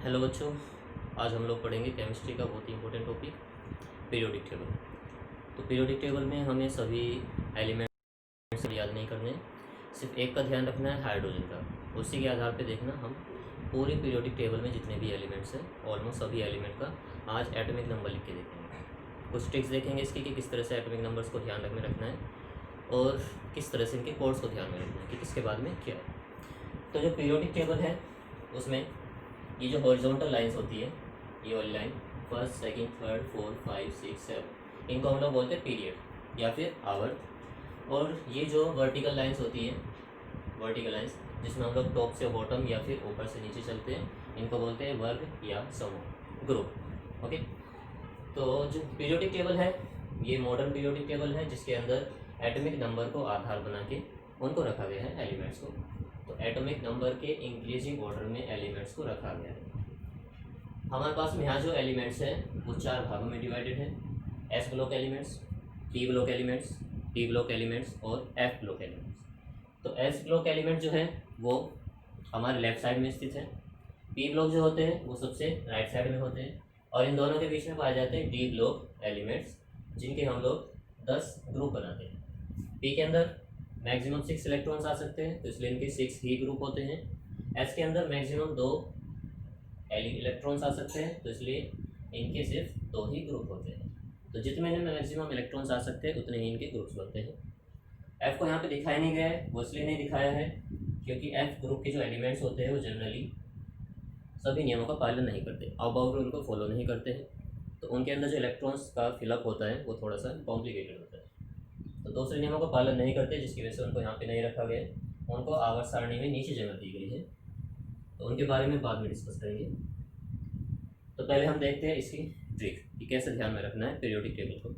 Hello बच्चों, आज हम लोग पढ़ेंगे केमिस्ट्री का बहुत ही इंपॉर्टेंट टॉपिक पीरियोडिक टेबल। तो पीरियोडिक टेबल में हमें सभी एलिमेंट्स याद नहीं करने, सिर्फ एक का ध्यान रखना है, हाइड्रोजन का। उसी के आधार पे देखना हम पूरे पीरियोडिक टेबल में जितने भी एलिमेंट्स हैं, ऑलमोस्ट सभी एलिमेंट का आज एटॉमिक नंबर लिख के देखेंगे। कुछ ट्रिक्स देखेंगे इसकी कि किस तरह से एटॉमिक नंबर्स को ध्यान में रखना है और किस तरह से इनके कोड्स को ध्यान में रखना है कि किसके बाद में क्या है। तो जो पीरियोडिक टेबल है उसमें ये जो हॉरिजॉन्टल लाइंस होती है, ये वाली line first, second, third, fourth, 5, 6, 7, इनको हम लोग बोलते हैं पीरियड या फिर आवर्त। और ये जो वर्टिकल लाइंस होती हैं, वर्टिकल लाइंस जिसमें हम लोग टॉप से बॉटम या फिर ऊपर से नीचे चलते हैं, इनको बोलते हैं वर्ग या समूह, ग्रुप। ओके, तो जो पीरियोडिक टेबल है ये मॉडर्न पीरियोडिक टेबल है जिसके अंदर एटॉमिक नंबर को आधार बना के उनको रखा गया है, एलिमेंट्स को। तो एटॉमिक नंबर के इंक्रीजिंग ऑर्डर में एलिमेंट्स को रखा गया है। हमारे पास में यहाँ जो एलिमेंट्स हैं वो 4 भागों में डिवाइडेड है: S block elements, P block elements, D block elements और एफ ब्लॉक एलिमेंट्स। तो एस ब्लॉक एलिमेंट जो है वो हमारे लेफ्ट साइड में स्थित है, पी ब्लॉक जो होते हैं वो सबसे राइट साइड में होते हैं, और इन दोनों के बीच में पाए जाते हैं डी ब्लॉक एलिमेंट्स, जिनके हम लोग 10 ग्रुप बनाते हैं। पी के अंदर मैक्सिमम 6 इलेक्ट्रॉन्स आ सकते हैं, तो इसलिए इनके 6 ही ग्रुप होते हैं। एस के अंदर मैक्सिमम 2 इलेक्ट्रॉन्स आ सकते हैं, तो इसलिए इनके सिर्फ 2 ही ग्रुप होते हैं। तो जितने में मैक्सिमम इलेक्ट्रॉन्स आ सकते हैं उतने ही इनके ग्रुप्स बनते हैं। एफ को यहाँ पे दिखाया नहीं गया है, वो इसलिए नहीं दिखाया है क्योंकि एफ ग्रुप के जो एलिमेंट्स होते हैं वो जनरली सभी नियमों का पालन नहीं करते, अबाउट रूल को फॉलो नहीं करते हैं, तो उनके अंदर जो इलेक्ट्रॉन्स का फिलअप होता है वो थोड़ा सा कॉम्प्लिकेटेड होता है। तो दूसरे नियमों का पालन नहीं करते, जिसकी वजह से उनको यहाँ पे नहीं रखा गया, उनको आवर्त सारणी में नीचे जगह दी गई है, तो उनके बारे में बाद में डिस्कस करेंगे। तो पहले हम देखते हैं इसकी ट्रिक कि कैसे ध्यान में रखना है पीरियोडिक टेबल को।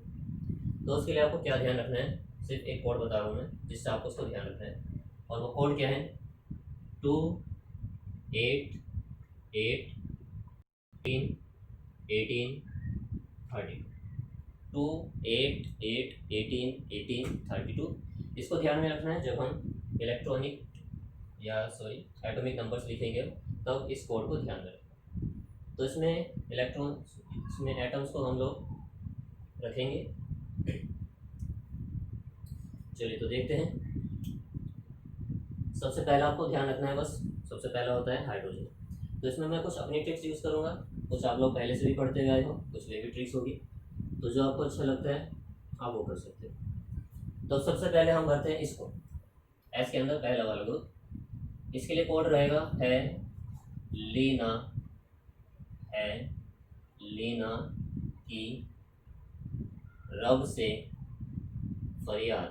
तो उसके लिए आपको क्या ध्यान रखना है, सिर्फ एक कोड बता रहा हूँ मैं जिससे आपको उसको ध्यान रखना है, और वो कोड क्या है: 2 8 8 18 18 32। 2 8 8 18 18 32। इसको ध्यान में रखना है जब हम इलेक्ट्रॉनिक एटॉमिक नंबर्स लिखेंगे, तब इस कोड को ध्यान में रखना। तो इसमें इसमें एटम्स को हम लोग रखेंगे। चलिए तो देखते हैं। सबसे पहला आपको ध्यान रखना है, बस सबसे पहला होता है हाइड्रोजन। तो इसमें मैं कुछ अपनी ट्रिक्स यूज़ करूँगा, कुछ आप लोग पहले से भी पढ़ते हुए आए हो, कुछ वे भी ट्रिक्स होगी, तो जो आपको अच्छा लगता है आप वो कर सकते हो। तो सबसे पहले हम भरते हैं इसको, एस के अंदर पहला वाला ग्रुप। इसके लिए कोड रहेगा है लीना, है लीना की रब से फरियाद,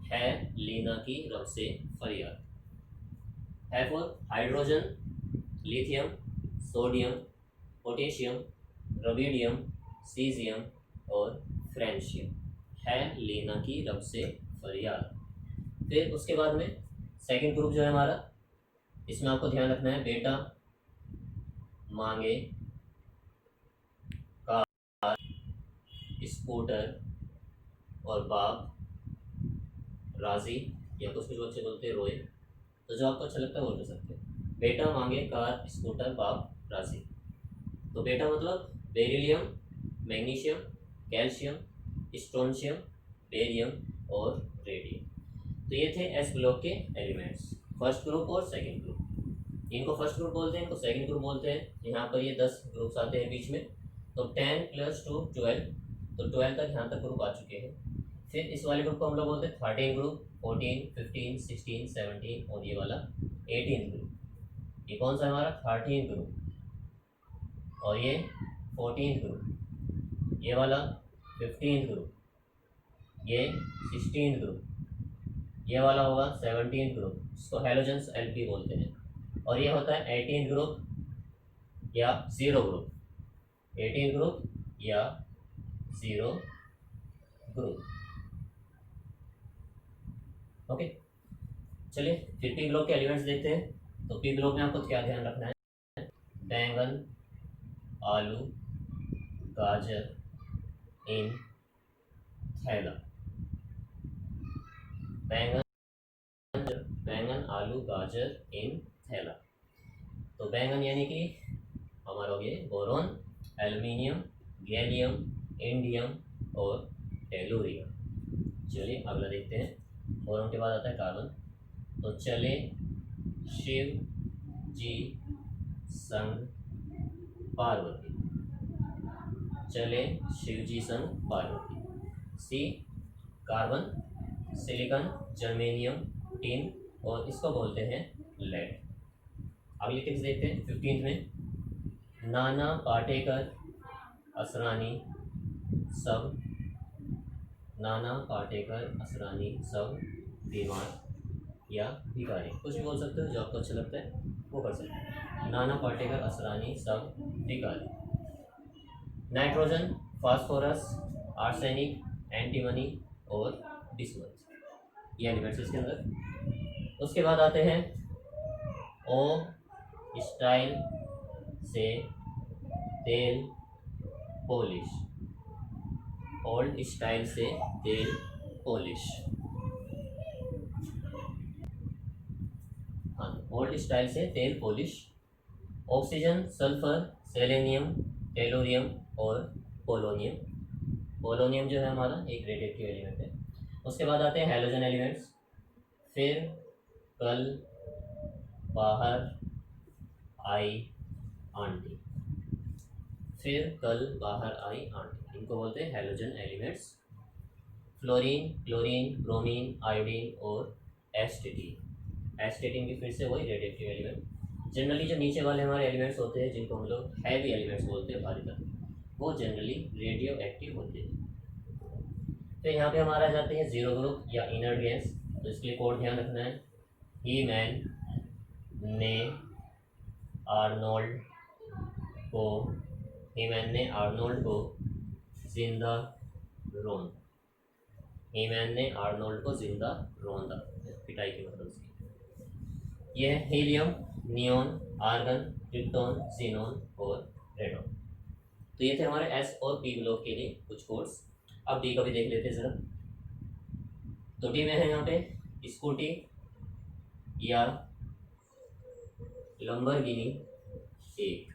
है लीना की रब से फरियाद। है for hydrogen, lithium, sodium, potassium, rubidium, caesium और फ्रेंशियम। है लीना की रब से फरियाद। फिर उसके बाद में सेकंड ग्रुप जो है हमारा, इसमें आपको ध्यान रखना है बेटा मांगे कार, स्कूटर और बाप राजी, या कुछ कुछ बच्चे बोलते हैं रोए, तो जो आपको अच्छा लगता है वो कर सकते हैं। बेटा मांगे कार, स्कूटर, बाप राजी। तो बेटा मतलब beryllium, magnesium, calcium, strontium, barium और रेडियम। तो ये थे एस ब्लॉक के एलिमेंट्स, फर्स्ट ग्रुप और सेकंड ग्रुप। इनको फर्स्ट ग्रुप बोलते हैं, इनको सेकंड ग्रुप बोलते हैं। यहाँ पर ये 10 ग्रुप्स आते हैं बीच में, तो 10 + 2 12, तो 12 तक यहाँ तक ग्रुप आ चुके हैं। फिर इस वाले ग्रुप को हम लोग बोलते हैं 13 ग्रुप, 14 15 16 17 और ये वाला 18 ग्रुप। ये कौन सा है हमारा 13 ग्रुप, और ये 14 ग्रुप, ये वाला 15 ग्रुप, ये 16 ग्रुप, ये वाला होगा 17 ग्रुप, इसको हेलोजेंस एलपी बोलते हैं, और ये होता है 18 ग्रुप या 0 ग्रुप, 18 ग्रुप या 0 ग्रुप। ओके, चलिए फिर पी ब्लॉक के एलिमेंट्स देखते हैं। तो पी ब्लॉक में आपको क्या ध्यान रखना है: बैंगन, आलू, गाजर इन थैला। बैंगन, आलू, गाजर इन थैला। तो बैंगन यानी कि हमारा हो गया बोरॉन, एल्युमिनियम, गैलियम, इंडियम और टेलुरियम। चलिए अगला देखते हैं। बोरॉन के बाद आता है कार्बन। तो चले शिव जी संग पार्वती, चले शिव जी संग पार्वती। सी कार्बन, सिलिकॉन, जर्मेनियम, टिन और इसको बोलते हैं लेड। अगली टिप्स देखते हैं 15 में। नाना पाटेकर असरानी सब, नाना पाटेकर असरानी सब बीमार या भिखारी, कुछ भी बोल सकते हो, जो आपको अच्छा लगता है वो कर सकते हैं। नाना पाटेकर असरानी सब भिखारी। नाइट्रोजन, फास्फोरस, आर्सेनिक, एंटीमनी और बिस्मथ, ये एलिमेंट्स इसके अंदर। उसके बाद आते हैं ओ स्टाइल से तेल पॉलिश, ओल्ड स्टाइल से तेल पॉलिश। हाँ, ओल्ड स्टाइल से तेल polish. Oxygen, sulphur, selenium, tellurium और पोलोनियम। पोलोनियम जो है हमारा एक रेडियोएक्टिव एलिमेंट है। उसके बाद आते हैं हैलोजन एलिमेंट्स। फिर कल बाहर आई आंटी, फिर कल बाहर आई आंटी, इनको बोलते हैं halogen elements. Fluorine, chlorine, bromine, iodine और एस्टेटीन। एस्टेटीन भी फिर से वही रेडियोएक्टिव एलिमेंट। जनरली जो नीचे वाले हमारे एलिमेंट्स होते हैं, जिनको हम लोग हैवी एलिमेंट्स बोलते हैं, भारी तत्व, वो जनरली रेडियो एक्टिव होते हैं। तो यहाँ पे हमारा जाते हैं जीरो ग्रुप या इनर्ट गैस। तो इसके लिए कोड ध्यान रखना है। ही मैन ने आर्नोल्ड को, ही मैन ने आर्नोल्ड को जिंदा रोन, ही मैन ने आर्नोल्ड को जिंदा रोंदा, पिटाई की मतलब से। यह है helium, neon, argon, krypton, xenon और रेडॉन। तो ये थे हमारे एस और पी ब्लॉक के लिए कुछ कोड्स। अब डी का भी देख लेते हैं जरा। तो डी में है यहाँ पे स्कूटी या लंबरगिनी एक,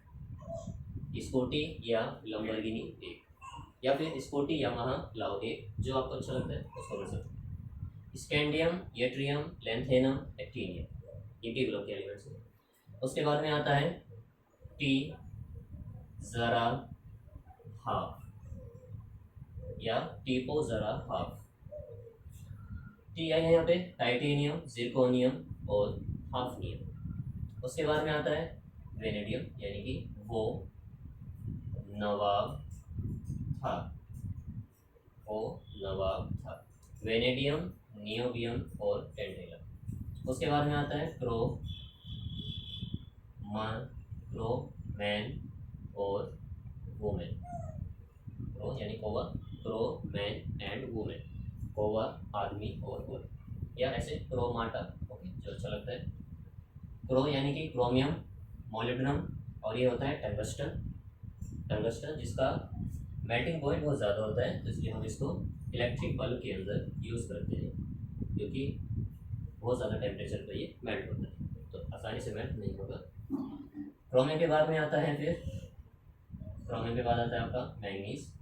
स्कूटी या लंबरगिनी एक, या फिर स्कूटी यामाहा लाओ एक, जो आपको अच्छा लगता है उसको कर सकते हैं। स्कैंडियम, येट्रियम, लैंथेनम, एक्टिनियम, ये पी ब्लॉक के एलिमेंट्स हैं। उसके बाद में आता है टी जरा हाफ या टीपो जरा हाफ। टी आई है यहाँ पे टाइटेनियम, जिरकोनियम और हाफनियम। उसके बाद में आता है वेनेडियम, यानी कि वो नवाब था, वो नवाब था। वेनेडियम, नियोबियम और टेंटेलम। उसके बाद में आता है मैन और वुमेन। क्रो यानी कौवा, क्रो मैन एंड वुमेन, कौवा आदमी और औरत, या ऐसे क्रोमाटा, ओके, जो अच्छा लगता है। क्रो यानी कि क्रोमियम, मोलिब्डेनम, और ये होता है टंगस्टन। टंगस्टन जिसका मेल्टिंग पॉइंट बहुत ज़्यादा होता है, तो इसलिए हम इसको इलेक्ट्रिक बल्ब के अंदर यूज़ करते हैं, क्योंकि बहुत ज़्यादा टेम्परेचर पर ये मेल्ट होता है, तो आसानी से मेल्ट नहीं होगा। क्रोमियम के बाद में आता है, फिर क्रोमियम के बाद आता है आपका मैंगनीज।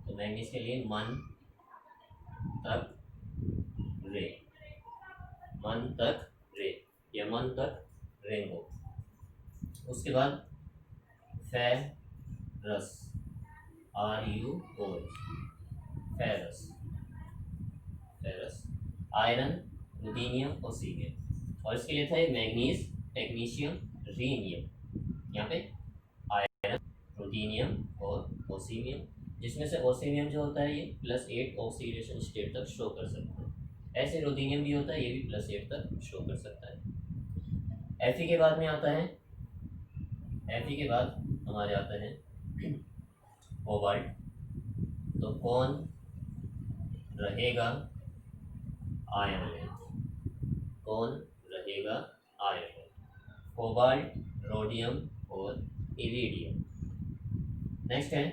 तो मैंगनीज के लिए मन तक रे, मन तक रे या मन तक रेंगो। उसके बाद ferrous, RUO, ferrous, ferrous. Iron, ruthenium और सीनियम। और इसके लिए था मैग्नीज, टेक्नीशियम, रीनियम। यहाँ पे आयरन, रुदीनियम और ओसीमियम, जिसमें से ओसीमियम जो होता है ये +8 ऑक्सीडेशन स्टेट तक शो कर सकता है। ऐसे रुदीनियम भी होता है, ये भी +8 तक शो कर सकता है। Fe के बाद में आता है, Fe के बाद हमारे आता है कोबाल्ट। तो कौन रहेगा आयरन में, कौन रहेगा आयरन में, कोबाल्ट, रोडियम और इरिडियम। नेक्स्ट है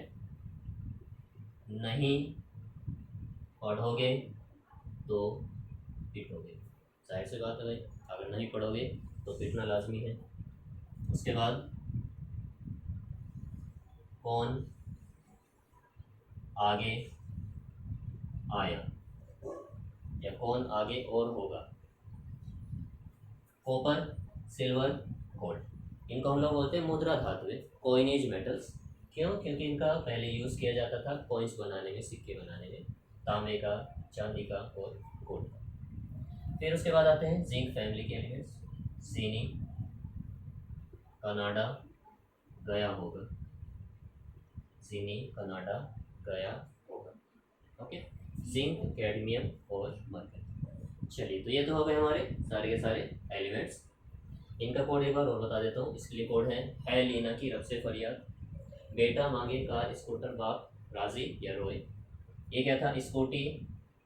नहीं पढ़ोगे तो पिटोगे। जाहिर सी बात है भाई, अगर नहीं पढ़ोगे तो पिटना लाजमी है। उसके बाद कौन आगे आया या कौन आगे और होगा। कॉपर, सिल्वर, गोल्ड, इनको हम लोग बोलते हैं मुद्रा धातुएं, कॉइनेज मेटल्स। क्यों? क्योंकि इनका पहले यूज़ किया जाता था कॉइन्स बनाने में, सिक्के बनाने में, तांबे का, चांदी का और गोल्ड का। फिर उसके बाद आते हैं जिंक फैमिली के एलिमेंट्स। चीनी, कनाडा, गया होगा, चीनी, कनाडा, गया होगा। ओके, जिंक, कैडमियम और मरकरी। चलिए, तो ये तो हो गए हमारे सारे के सारे एलिमेंट्स। इनका कोड एक बार और बता देता हूँ। इसके लिए कोड है लीना की रब से फरियाद, बेटा मांगे कार स्कूटर बाप राजी या रोए। ये क्या था? स्कूटी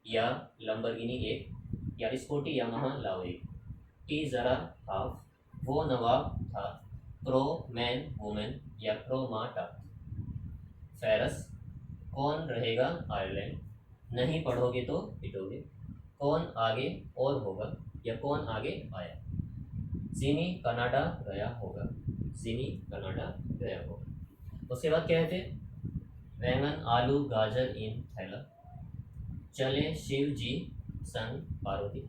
या लंबरगिनी एक, या स्कूटी यामाहा लाओ एक। टी ज़रा हाफ, वो नवाब था, प्रो मैन वुमेन या प्रो माटा। फेरस, कौन रहेगा आयरलैंड, नहीं पढ़ोगे तो पिटोगे। कौन आगे और होगा या कौन आगे आया। चीनी, कनाडा, गया होगा, चीनी, कनाडा, गया होगा। उसके बाद क्या है फिर? बैंगन, आलू, गाजर इन थैला, चले शिव जी संग पार्वती।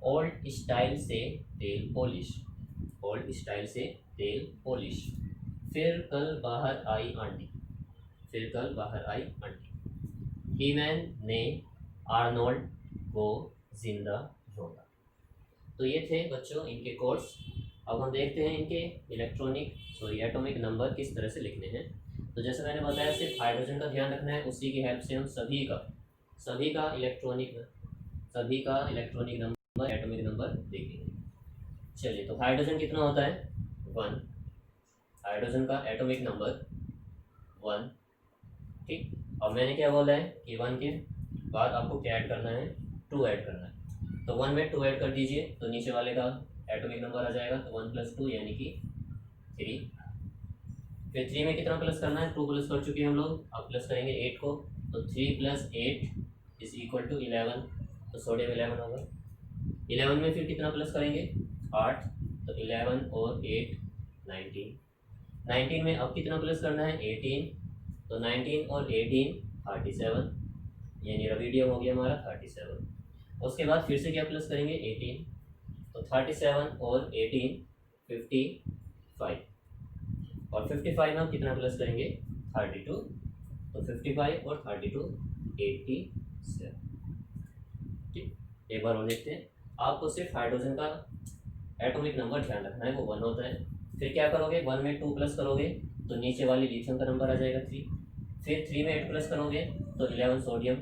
ओल्ड स्टाइल से तेल पॉलिश, ओल्ड स्टाइल से तेल पॉलिश। फिर कल बाहर आई आंटी, फिर कल बाहर आई आंटी। हीमैन ने आर्नोल्ड को जिंदा ढूंढा। तो ये थे बच्चों इनके कोड्स। अब हम देखते हैं इनके एटॉमिक नंबर किस तरह से लिखने हैं। तो जैसे मैंने बताया, सिर्फ हाइड्रोजन का ध्यान रखना है, उसी की हेल्प से हम सभी का इलेक्ट्रॉनिक नंबर, एटॉमिक नंबर देखेंगे। चलिए, तो हाइड्रोजन कितना होता है? 1। हाइड्रोजन का एटॉमिक नंबर 1। ठीक। अब मैंने क्या बोला है कि 1 के बाद आपको क्या ऐड करना है? 2 ऐड करना है। तो 1 में 2 ऐड कर दीजिए, तो नीचे वाले का एटॉमिक नंबर आ जाएगा। तो 1 + 2 यानी कि 3। फिर 3 में कितना प्लस करना है? 2 प्लस कर चुके हैं हम लोग, अब प्लस करेंगे 8 को। तो 3 + 8 = 11, तो सोडियम 11 होगा। 11 में फिर कितना प्लस करेंगे? 8, तो 11 और 8 19। 19 में अब कितना प्लस करना है? 18, तो 19 और 18 37, यानी रेडियम हो गया हमारा 37। उसके बाद फिर से क्या प्लस करेंगे? 18, तो 37 और 18 55, और 55 में हम कितना प्लस करेंगे? 32, तो 55 और 32 87। ठीक, एक बार और देखते हैं। आपको सिर्फ हाइड्रोजन का एटॉमिक नंबर ध्यान रखना है, वो 1 होता है। फिर क्या करोगे? 1 में 2 प्लस करोगे तो नीचे वाली लिथियम का नंबर आ जाएगा 3। फिर 3 में 8 प्लस करोगे तो 11 सोडियम,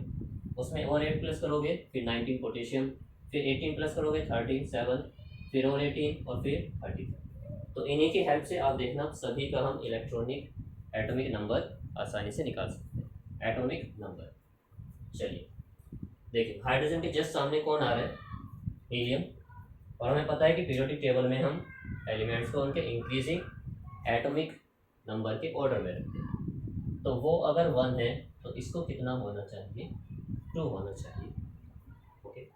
उसमें और 8 प्लस करोगे फिर 19 पोटेशियम, फिर 18 प्लस करोगे 13 7, फिर और 18 और फिर 33। तो इन्हीं की हेल्प से आप देखना सभी का हम एटॉमिक नंबर आसानी से निकाल सकते हैं। एटॉमिक नंबर, चलिए देखिए, हाइड्रोजन के जस्ट सामने कौन आ रहा है? हीलियम। और हमें पता है कि पीरियोडिक टेबल में हम एलिमेंट्स को उनके इंक्रीजिंग एटॉमिक नंबर के ऑर्डर में रखते हैं। तो वो अगर 1 है तो इसको कितना होना चाहिए? 2 होना चाहिए। ओके,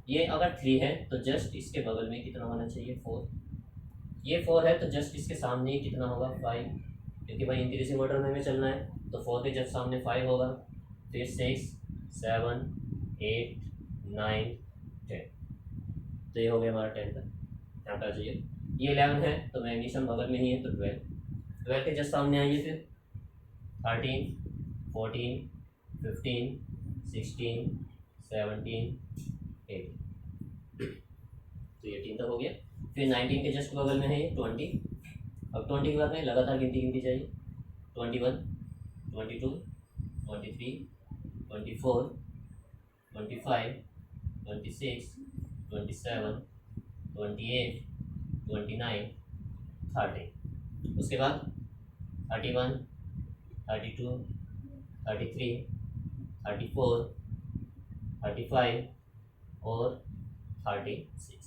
ये अगर 3 है तो जस्ट इसके बगल में कितना होना चाहिए? 4। ये 4 है तो जस्ट इसके सामने ही कितना होगा? 5, क्योंकि भाई इंक्रीजिंग ऑर्डर में हमें चलना है। तो 4 के जस्ट सामने 5 होगा, फिर 6 7 8 9 10। तो ये हो गया हमारा 10 तक। यहाँ पे आ जाइए, ये 11 है तो मैग्नीशियम बगल में ही है, तो 12 के जस्ट सामने आइए। फिर 13 14 15 16 17 8, तो ये 3 तक हो गया। फिर 19 के जस्ट बगल में है ये 20। अब 20 के बाद में लगातार गिनती जाइए। 21 22 23 24 25 26 27 28 29 30। उसके बाद 31 32 33 34 35 और 36।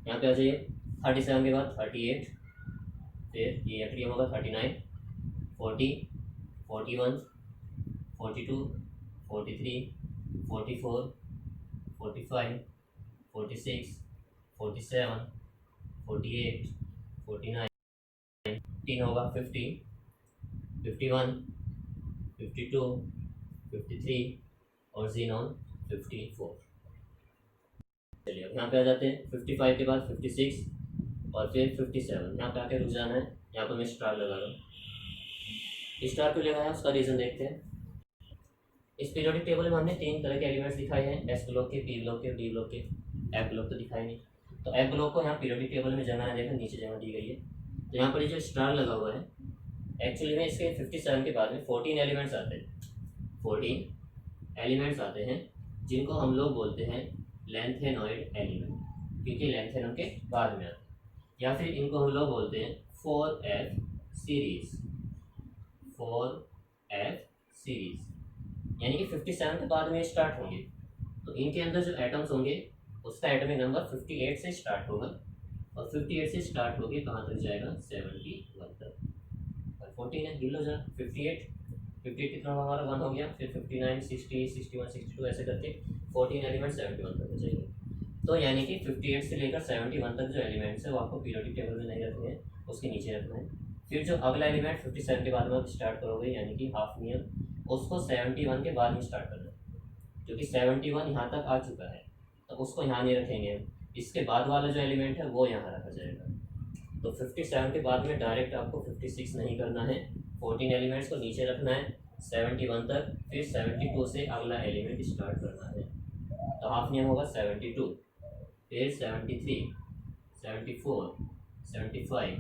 यहाँ पे आ जाइए। 37 के बाद 38, फिर ये एट्रियम होगा 39 40 41 42 43 44 45 46 47 48 49, 15 होगा 50, 51, 52, 53 और जीनॉन 54। चलिए अब यहाँ पे आ जाते हैं 55 के बाद 56 और फिर 57। यहाँ पे आके रुक जाना है। यहाँ पर मैं स्टार लगा रहा हूँ। स्टार क्यों लगाया उसका रीज़न देखते हैं। इस पीरियोडिक टेबल में हमने 3 तरह के एलिमेंट्स दिखाए हैं, एस ब्लॉक के, पी ब्लॉक के, डी ब्लॉक के। एफ ब्लॉक तो दिखाई नहीं, तो एफ ब्लॉक को यहाँ पीरियोडिक टेबल में जगह ना देकर नीचे जगह दी गई है। तो यहाँ पर ये जो स्टार लगा हुआ है, एक्चुअली में इसके 57 के बाद में 14 एलिमेंट्स आते हैं। 14 एलिमेंट्स आते हैं जिनको हम लोग बोलते हैं लेंथेनॉइड एलिमेंट, क्योंकि लेंथेनॉन के बाद में आते हैं। या फिर इनको हम लोग बोलते हैं 4F सीरीज, 4F सीरीज, यानी कि 57 के बाद में स्टार्ट होंगे। तो इनके अंदर जो एटम्स होंगे उसका एटॉमिक नंबर 58 से स्टार्ट होगा, और 58 से स्टार्ट होके कहाँ तक जाएगा, 71 तक। 14 है, गिन लो जरा। 58 कितना होगा हमारा, 1 हो गया। फिर 59, 60, 61, 62 ऐसे करके 14 एलिमेंट 71 तक हो जाएंगे। तो यानी कि 58 से लेकर 71 तक जो एलिमेंट्स है वो आपको पीरियोडिक टेबल में नहीं रखने हैं, उसके नीचे रखना है। फिर जो अगला एलिमेंट 57 के बाद में आप स्टार्ट करोगे, यानी कि हाफ नियम, उसको 71 के बाद में स्टार्ट करना है, क्योंकि 71 यहाँ तक आ चुका है, तो उसको यहाँ नहीं रखेंगे हम। इसके बाद वाला जो एलिमेंट है वो यहाँ रखा जाएगा। तो 57 के बाद में डायरेक्ट आपको 56 नहीं करना है, 14 एलिमेंट्स को नीचे रखना है 71 तक, फिर 72 से अगला एलिमेंट स्टार्ट करना है। तो हाफ नियम होगा 72, फिर 73, 74, 75,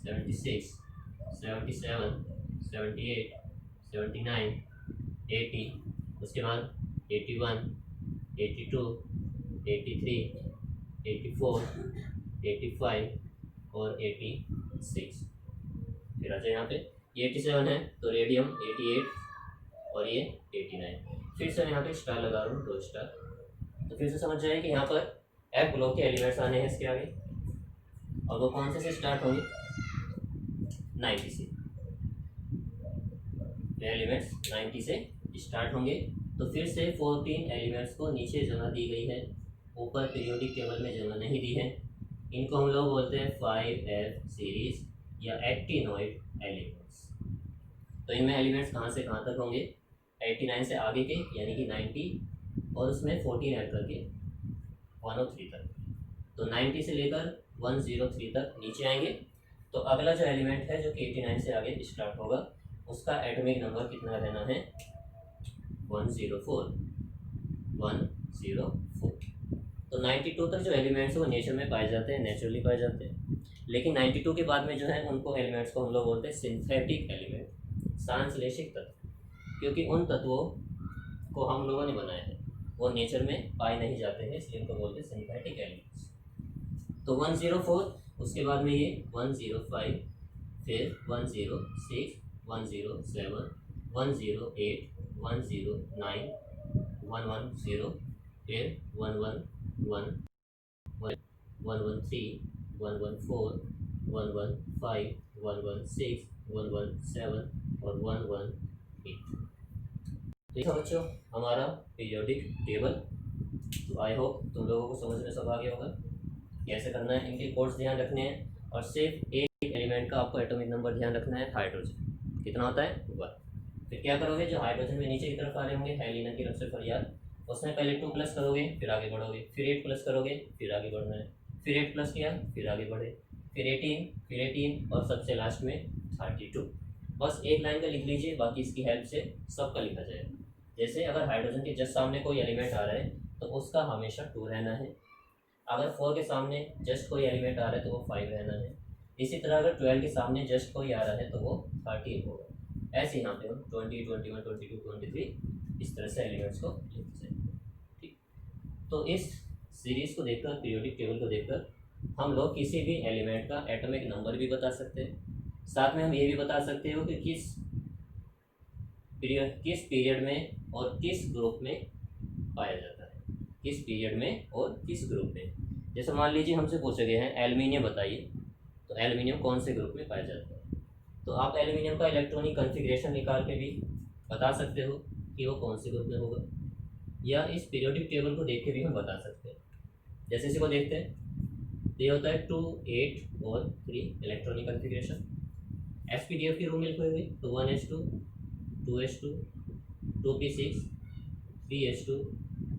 76, 77, 78, 79, 80, उसके बाद 81, 82, 83, 84, 85 और 86। फिर आ जाए यहाँ पे, ये 87 है तो रेडियम 88 और ये 89। फिर से मैं यहाँ पे स्टार लगा रहा हूँ, 2 स्टार। तो फिर से समझ जाए कि यहाँ पर एफ ब्लॉक के एलिमेंट्स आने हैं इसके आगे, और वो कौन से स्टार्ट होंगे, 90 से। एलिमेंट्स 90 से स्टार्ट होंगे। तो फिर से 14 एलिमेंट्स को नीचे जगह दी गई है, ऊपर पीरियोडिक टेबल में जगह नहीं दी है। इनको हम लोग बोलते हैं 5F सीरीज या एक्टिनॉइड एलिमेंट्स। तो इनमें एलिमेंट्स कहाँ से कहाँ तक होंगे, 89 से आगे के यानी कि 90, और उसमें 14 ऐड करके 103 तक। तो 90 से लेकर 103 तक नीचे आएंगे। तो अगला जो एलिमेंट है जो कि 89 से आगे स्टार्ट होगा, उसका एटॉमिक नंबर कितना रहना है, 104, 104। तो 92 तक जो एलिमेंट्स हैं वो नेचर में पाए जाते हैं, नेचुरली पाए जाते हैं। लेकिन 92 के बाद में जो है उनको एलिमेंट्स को हम लोग बोलते हैं सिंथेटिक एलिमेंट, सांश्लेषिक तत्व, क्योंकि उन तत्वों को हम लोगों ने बनाया है, वो नेचर में पाए नहीं जाते हैं, इसलिए उनको बोलते हैं सिंथेटिक एलिमेंट्स। तो 104, उसके बाद में ये 105, फिर 106, 107, 108, 109, 110, फिर 111, 113, 114, 115, 116, 117 और 118। ठीक है बच्चों, हमारा पीरियोडिक टेबल। तो आई होप तुम लोगों को समझ में सब आ गया होगा कैसे करना है। इनके कोड्स ध्यान रखने हैं, और सिर्फ एक एलिमेंट का आपको एटॉमिक नंबर ध्यान रखना है, हाइड्रोजन कितना होता है, 1। फिर क्या करोगे, जो हाइड्रोजन में नीचे की तरफ आ रहे होंगे हेलिना की तरफ से फरियाद, उसमें पहले 2 प्लस करोगे, फिर आगे बढ़ोगे, फिर 8 प्लस करोगे, फिर आगे बढ़ना है, फिर 8 प्लस किया, फिर आगे बढ़े, फिर 18, फिर 18 और सबसे लास्ट में 32। बस एक लाइन का लिख लीजिए, बाकी इसकी हेल्प से सबका लिखा जाएगा। जैसे अगर हाइड्रोजन के जस्ट सामने कोई एलिमेंट आ रहा है तो उसका हमेशा 2 रहना है। अगर 4 के सामने जस्ट कोई एलिमेंट आ रहा है तो वो 5 रहना है। इसी तरह अगर 12 के सामने जस्ट कोई आ रहा है तो वो 13 होगा। ऐसे यहाँ पे हम 20, 21, 22, 23 इस तरह से एलिमेंट्स को लिखते हैं। ठीक, तो इस सीरीज को देखकर, पीरियोडिक टेबल को देखकर हम लोग किसी भी एलिमेंट का एटॉमिक नंबर भी बता सकते हैं। साथ में हम ये भी बता सकते हो कि किस पीरियड में और किस ग्रुप में पाया जाता है, किस पीरियड में और किस ग्रुप में। जैसे मान लीजिए हमसे पूछे गए हैं एल्युमिनियम बताइए, तो एल्युमिनियम कौन से ग्रुप में पाया जाता है। तो आप एल्युमिनियम का इलेक्ट्रॉनिक कॉन्फ़िगरेशन निकाल के भी बता सकते हो कि वो कौन से ग्रुप में होगा, या इस पीरियोडिक टेबल को देख के भी हम बता सकते हैं। जैसे इसी को देखते हैं, तो ये होता है 2, 8 और 3 इलेक्ट्रॉनिक कन्फिग्रेशन। एसपीडीएफ की रूल लिखी हुई तो 1s2, 2s2, 2p6, 3s2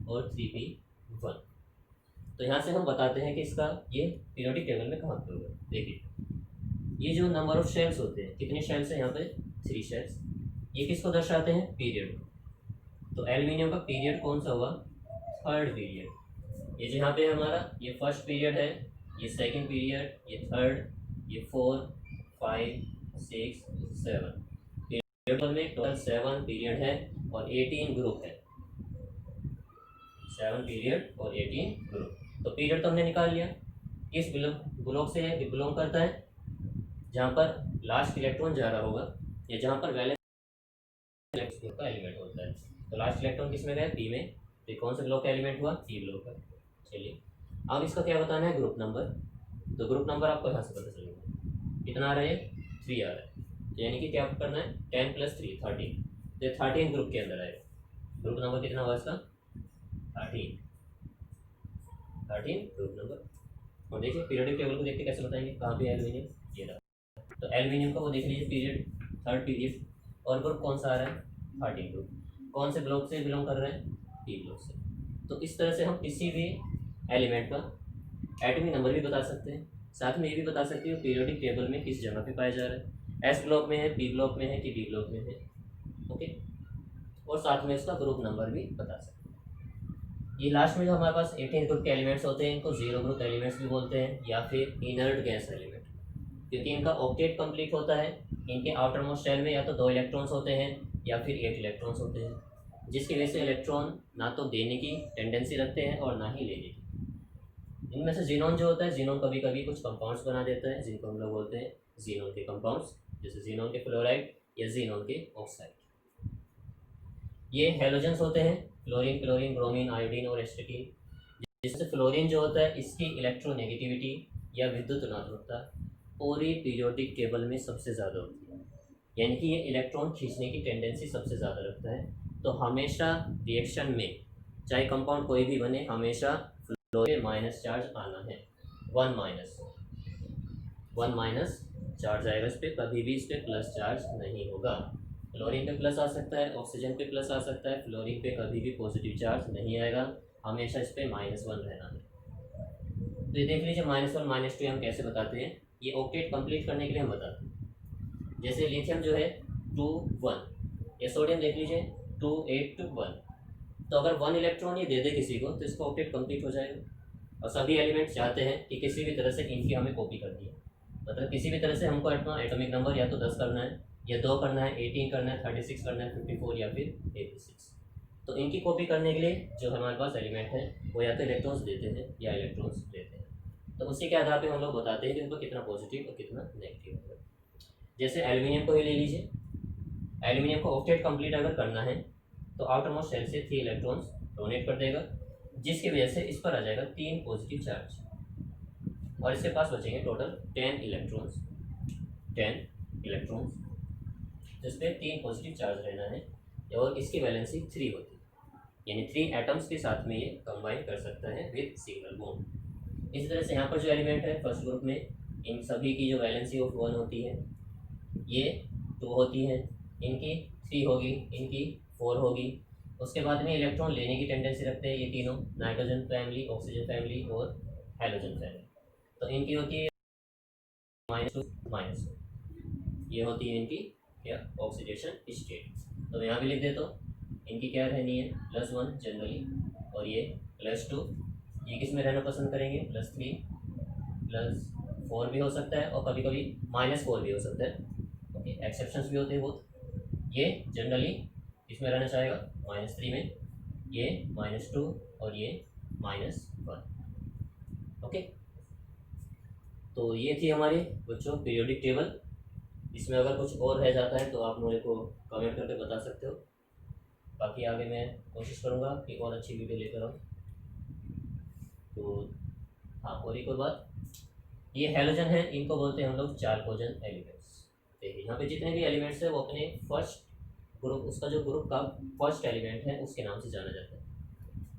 और 3p1। तो यहाँ से हम बताते हैं कि इसका ये पीरियोडिक टेबल में कहाँ पे होगा। देखिए ये जो नंबर ऑफ शेल्स होते हैं, कितने शेल्स हैं यहाँ पे, 3 शेल्स। ये किसको दर्शाते हैं, पीरियड को। तो एल्यूमिनियम का पीरियड कौन सा हुआ, थर्ड पीरियड। ये जो यहाँ पे हमारा ये फर्स्ट पीरियड है, ये सेकंड पीरियड, ये थर्ड, ये 4, 5, 6, 7 पीरियड में टोटल 7 पीरियड है और 18 ग्रुप है। 7 पीरियड और 18 ग्रुप। तो पीरियड तो हमने निकाल लिया। इस ब्लॉक से बिलोंग करता है जहाँ पर लास्ट इलेक्ट्रॉन जा रहा होगा या जहाँ पर वैलेंस का एलिमेंट होता है। तो लास्ट इलेक्ट्रॉन किस में गया, पी में। तो कौन से ब्लॉक का एलिमेंट हुआ, पी ब्लॉक का। चलिए अब इसका क्या बताना है, ग्रुप नंबर। तो ग्रुप नंबर आपको यहाँ से पता चलेगा कितना आ रहा है, 3 आ रहा है। तो यानी कि क्या करना है, 10 + 3 13। तो 13 ग्रुप के अंदर आएगा। ग्रुप नंबर कितना हुआ इसका, 13 ग्रुप नंबर। और देखिए पीरियोडिक टेबल को देख के कैसे बताएंगे कहाँ पे एल्यूमिनियम, ये रहा। तो एल्यूमिनियम का वो देख लीजिए पीरियड, थर्ड पीरियड। और ग्रुप कौन सा आ रहा है, 13 ग्रुप। कौन से ब्लॉक से बिलोंग कर रहे हैं, पी ब्लॉक से। तो इस तरह से हम किसी भी एलिमेंट का एटॉमिक नंबर भी बता सकते हैं, साथ में ये भी बता सकते हो पीरियोडिक टेबल में किस जगह पे पाया जा रहा है, एस ब्लॉक में है, पी ब्लॉक में है कि डी ब्लॉक में है। ओके, और साथ में इसका ग्रुप नंबर भी बता सकते हैं। ये लास्ट में जो हमारे पास 18 ग्रुप के एलिमेंट्स होते हैं इनको 0 ग्रुप एलिमेंट्स भी बोलते हैं या फिर इनर्ट गैस एलिमेंट, क्योंकि इनका ऑक्टेट कंप्लीट होता है। इनके आउटर मोस्ट शेल में या तो 2 इलेक्ट्रॉन्स होते हैं या फिर 8 इलेक्ट्रॉन्स होते हैं, जिसकी वजह से इलेक्ट्रॉन ना तो देने की टेंडेंसी रखते हैं और ना ही लेने की। इनमें से जीनोन जो होता है, जीनोन कभी कभी कुछ कंपाउंड्स बना देता है जिनको हम लोग बोलते हैं जीनोन के कंपाउंड्स, जैसे जीनोन के फ्लोराइड या जीनोन के ऑक्साइड। ये हेलोजेंस होते हैं, फ्लोरीन, क्लोरीन, ब्रोमीन, आयोडीन और एस्टेटीन। जिससे फ्लोरीन जो होता है इसकी इलेक्ट्रोनेगेटिविटी या विद्युत ऋणात्मकता पूरी पीरियोडिक टेबल में सबसे ज़्यादा होती है, यानी कि ये इलेक्ट्रॉन खींचने की टेंडेंसी सबसे ज़्यादा रखता है। तो हमेशा रिएक्शन में चाहे कंपाउंड कोई भी बने, हमेशा फ्लोरीन माइनस चार्ज आना है, 1 माइनस चार्ज आएगा इस पर, कभी भी इस पर प्लस चार्ज नहीं होगा। फ्लोरीन पे प्लस आ सकता है, ऑक्सीजन पे प्लस आ सकता है, फ्लोरीन पे कभी भी पॉजिटिव चार्ज नहीं आएगा, हमेशा इस पर -1 रहना है। तो ये देख लीजिए -1 -2 हम कैसे बताते हैं, ये ऑक्टेट कंप्लीट करने के लिए हम बताते हैं। जैसे लिथियम जो है 2 1, ये सोडियम देख लीजिए 2 8 1। तो अगर 1 इलेक्ट्रॉन ये दे दे किसी को तो इसका ऑक्टेट कंप्लीट हो जाएगा। और सभी एलिमेंट्स चाहते हैं कि किसी भी तरह से इनकी हमें कॉपी करनी है, मतलब किसी भी तरह से हमको अपना एटॉमिक नंबर या तो 10 करना है या 2 करना है, 18 करना है, 36 करना है, 54 या फिर 86। तो इनकी कॉपी करने के लिए जो हमारे पास एलिमेंट है वो या तो इलेक्ट्रॉन्स देते हैं या इलेक्ट्रॉन्स लेते हैं। तो उसी के आधार पे हम लोग बताते हैं कि उनको कितना पॉजिटिव और कितना नेगेटिव होगा। जैसे एल्यूमिनियम को ही ले लीजिए, एल्यूमिनियम को ऑक्टेट कंप्लीट अगर करना है तो आउटर मोस्ट शेल से 3 इलेक्ट्रॉन्स डोनेट कर देगा, जिसकी वजह से इस पर आ जाएगा 3 पॉजिटिव चार्ज और इसके पास बचेंगे टोटल 10 इलेक्ट्रॉन्स, जिस पे 3 पॉजिटिव चार्ज रहना है और इसकी वैलेंसी 3 होती है, यानी 3 एटम्स के साथ में ये कंबाइन कर सकता है विद सिंगल बॉन्ड। इस तरह से यहाँ पर जो एलिमेंट है फर्स्ट ग्रुप में, इन सभी की जो वैलेंसी ऑफ 1 होती है, ये 2 होती है, इनकी 3 होगी, इनकी 4 होगी। उसके बाद में इलेक्ट्रॉन लेने की टेंडेंसी रखते हैं ये तीनों, नाइट्रोजन फैमिली, ऑक्सीजन फैमिली और हेलोजन फैमिली। तो इनकी होती है -2 ये होती है इनकी क्या, ऑक्सीडेशन स्टेट। तो यहाँ भी लिख देता हूँ, इनकी क्या रहनी है +1 जनरली, और ये +2, ये किस में रहना पसंद करेंगे, +3, +4 भी हो सकता है और कभी कभी -4 भी हो सकता है। ओके, एक्सेप्शंस भी होते हैं बहुत। ये जनरली इसमें रहना चाहेगा -3 में, ये -2 और ये -1। ओके, तो ये थी हमारी बच्चों पीरियोडिक टेबल। इसमें अगर कुछ और रह जाता है तो आप मुझे को कमेंट करके बता सकते हो, बाकी आगे मैं कोशिश करूँगा कि और अच्छी वीडियो लेकर आऊँ। तो हाँ, और एक और बात, ये हेलोजन है, इनको बोलते हैं हम लोग चाल्कोजन एलिमेंट्स। देखिए यहाँ पे जितने भी एलिमेंट्स हैं वो अपने फर्स्ट ग्रुप, उसका जो ग्रुप का फर्स्ट एलिमेंट है उसके नाम से जाना जाता है।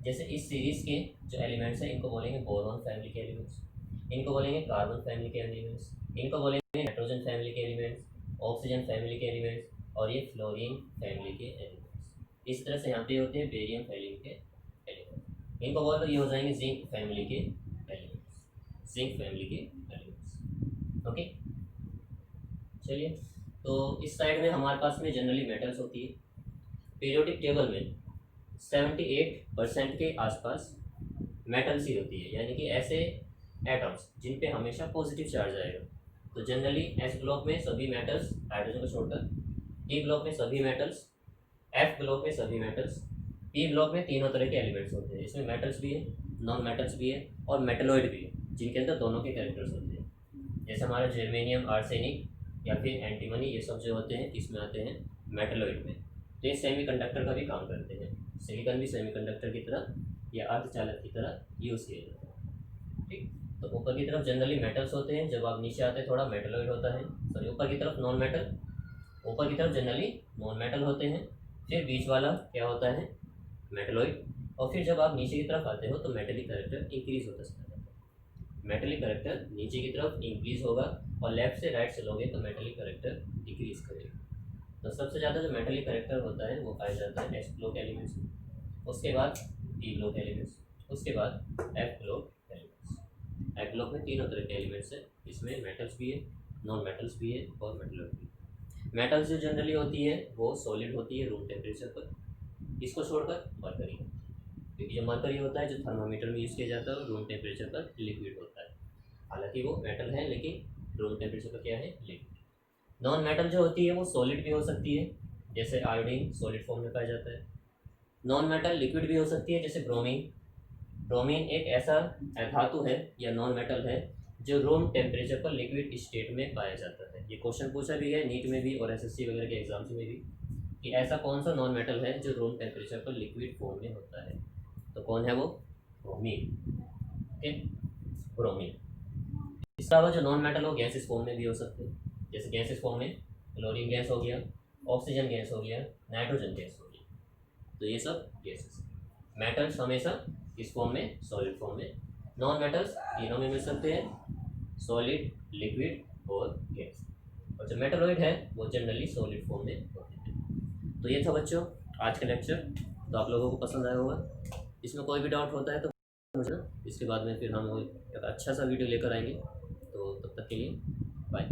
जैसे इस सीरीज़ के जो एलिमेंट्स हैं इनको बोलेंगे बोरॉन फैमिली के एलिमेंट्स। इनको बोलेंगे कार्बन फैमिली के एलिमेंट्स, इनको बोलेंगे नाइट्रोजन फैमिली के एलिमेंट्स, ऑक्सीजन फैमिली के एलिमेंट्स, और ये फ्लोरीन फैमिली के एलिमेंट्स। इस तरह से यहाँ पे होते हैं बेरियम फैमिली के एलिमेंट्स। इनको बोलो ये हो जाएंगे जिंक फैमिली के एलिमेंट्स, जिंक फैमिली के एलिमेंट्स। ओके, चलिए, तो इस साइड में हमारे पास में जनरली मेटल्स होती है। पीरियोडिक टेबल में 78% के आसपास मेटल्स ही होती है, यानी कि ऐसे एटम्स जिन पे हमेशा पॉजिटिव चार्ज आएगा। तो जनरली एस ब्लॉक में सभी मेटल्स हाइड्रोजन को छोड़कर, डी ब्लॉक में सभी मेटल्स, एफ ब्लॉक में सभी मेटल्स, पी ब्लॉक में तीनों तरह के एलिमेंट्स होते हैं। इसमें मेटल्स भी है, नॉन मेटल्स भी है, और मेटलॉइड भी है, जिनके अंदर दोनों के कैरेक्टर्स होते हैं। जैसे हमारा जर्मेनियम, आर्सेनिक या फिर एंटीमनी, ये सब जो होते हैं इसमें आते हैं मेटलॉइड में। तो ये सेमीकंडक्टर का भी काम करते हैं। सिलिकॉन भी सेमीकंडक्टर की तरह या अर्धचालक की तरह यूज़ किया जाता है। ठीक, तो ऊपर की तरफ जनरली मेटल्स होते हैं, जब आप नीचे आते हैं थोड़ा मेटलॉइड होता है। सॉरी, ऊपर की तरफ नॉन मेटल, ऊपर की तरफ जनरली नॉन मेटल होते हैं, फिर बीच वाला क्या होता है, मेटलॉइड, और फिर जब आप नीचे की तरफ आते हो तो मेटलिक कैरेक्टर इंक्रीज होता चला जाता है। मेटलिक कैरेक्टर नीचे की तरफ इंक्रीज होगा, और लेफ्ट से राइट चलोगे तो मेटलिक कैरेक्टर डिक्रीज करेगा। तो सबसे ज़्यादा जो मेटलिक कैरेक्टर होता है वो पाया जाता है एस ब्लॉक एलिमेंट्स में, उसके बाद डी ब्लॉक एलिमेंट्स, उसके बाद F block elements. F block में तीनों तरह के एलिमेंट्स हैं, इसमें मेटल्स भी है, नॉन मेटल्स भी है, और मेटलॉइड भी है। मेटल्स जो जनरली होती है वो सॉलिड होती है रूम टेम्परेचर पर, इसको छोड़कर मरकरी, क्योंकि जो मरकरी होता है जो थर्मामीटर में यूज़ किया जाता है वो रूम टेम्परेचर पर लिक्विड होता है। हालांकि वो मेटल है लेकिन रूम टेम्परेचर पर क्या है, लिक्विड। नॉन मेटल जो होती है वो सॉलिड भी हो सकती है, जैसे आयोडीन सॉलिड फॉर्म में पाया जाता है। नॉन मेटल लिक्विड भी हो सकती है, जैसे ब्रोमीन। ब्रोमीन एक ऐसा धातु है या नॉन मेटल है जो रूम टेम्परेचर पर लिक्विड स्टेट में पाया जाता है। ये क्वेश्चन पूछा भी है नीट में भी और एसएससी वगैरह के एग्जाम्स में भी, कि ऐसा कौन सा नॉन मेटल है जो रूम टेम्परेचर पर लिक्विड फॉर्म में होता है। तो कौन है वो, ब्रोमीन। Okay, bromine. इसके अलावा जो नॉन मेटल हो गैसेस फॉर्म में भी हो सकते हैं, जैसे गैसेस फॉर्म में क्लोरीन गैस हो गया, ऑक्सीजन गैस हो गया, नाइट्रोजन गैस हो गया। तो ये सब गैसेस। मेटल्स हमेशा किस फॉर्म में, सॉलिड फॉर्म में। नॉन मेटल्स तीनों में मिल सकते हैं, सॉलिड, लिक्विड और गैस। और जो मेटलॉइड है वो जनरली सॉलिड फॉर्म में होते हैं। तो ये था बच्चों आज का लेक्चर। तो आप लोगों को पसंद आया होगा। इसमें कोई भी डाउट होता है तो मुझे, इसके बाद में फिर हम एक अच्छा सा वीडियो लेकर आएंगे। तो तब तक के लिए बाय।